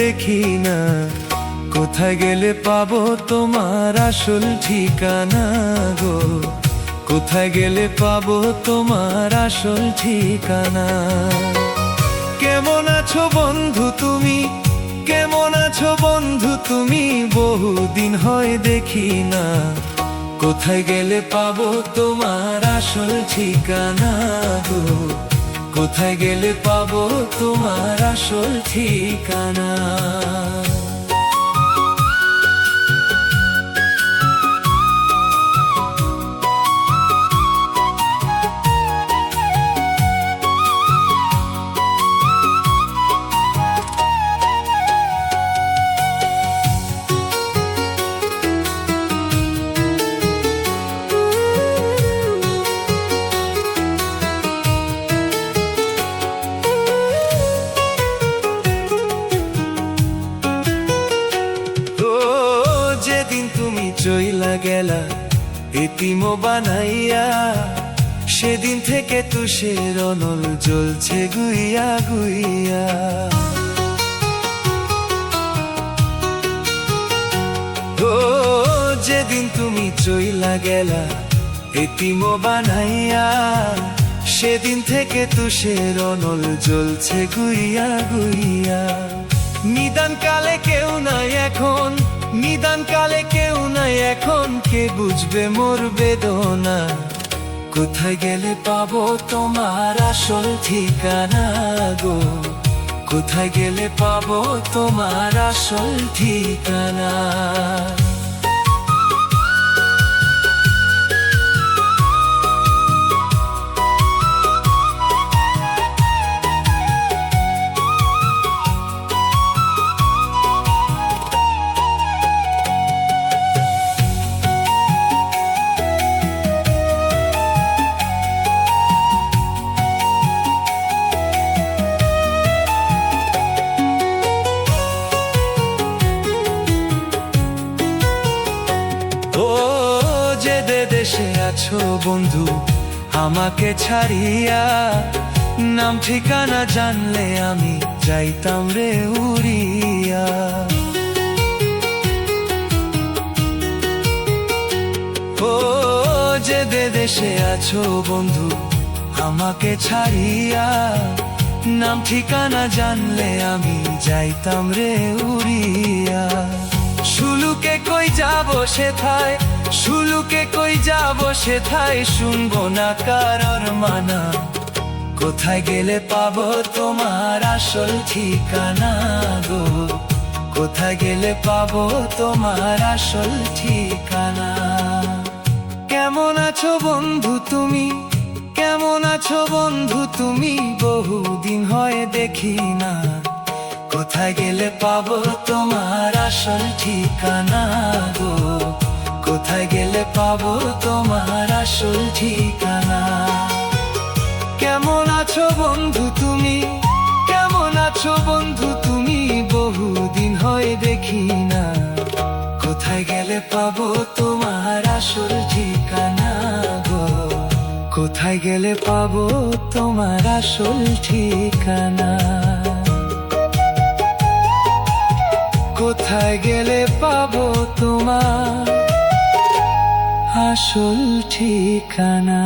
দেখি না, কোথায় গেলে পাবো তোমার আসল ঠিকানা গো, কোথায় গেলে পাবো তোমার আসল ঠিকানা। কেমন আছো বন্ধু তুমি, কেমন আছো বন্ধু তুমি, বহুদিন হয় দেখি না, কোথায় গেলে পাবো তোমার আসল ঠিকানা গো, কোথায় গেলে পাবো তোমার আসল ঠিকানা। যেদিন তুমি চইলা গেলা এতিম বানাইয়া, সেদিন থেকে তুষের অনল জ্বলছে গুইয়া গুইয়া। ও যেদিন তুমি চইলা গেলা এতিম বানাইয়া, সেদিন থেকে তুষের অনল জ্বলছে গুইয়া গুইয়া। নিদান কালে কেউ নাই এখন, নিদান কালে কেউ নাই এখন, কে বুঝবে মোর বেদনা, কোথায় গেলে পাবো তোমার আসল ঠিকানা গো, কোথায় গেলে পাবো তোমার আসল ঠিকানা। ও যে দেশে আছো বন্ধু আমাকে ছাড়িয়া, নাম ঠিকানা জানলে আমি যাইতাম রে উড়িয়া। ও যে দেশে আছো বন্ধু আমাকে ছাড়িয়া, নাম ঠিকানা জানলে আমি যাইতাম রে উড়িয়া। শুলুকে কই যাব সেথায়, শুলুকে কই যাব সেথায়, শুনবো না কারোর মানা, কোথায় গেলে পাবো তোমার আসল ঠিকানা গো, কোথায় গেলে পাবো তোমার আসল ঠিকানা। কেমন আছো বন্ধু তুমি, কেমন আছো বন্ধু তুমি, বহুদিন হয় দেখি না, কোথায় গেলে পাবো তোমার আসল ঠিকানা গো, কোথায় গেলে পাবো তোমার আসল ঠিকানা। কেমন আছো বন্ধু তুমি, কেমন আছো বন্ধু তুমি, বহুদিন হয় দেখি না, কোথায় গেলে পাবো তোমার আসল ঠিকানা গো, কোথায় গেলে পাবো তোমার আসল ঠিকানা। কোথায় গেলে পাবো তোমার আসল ঠিকানা।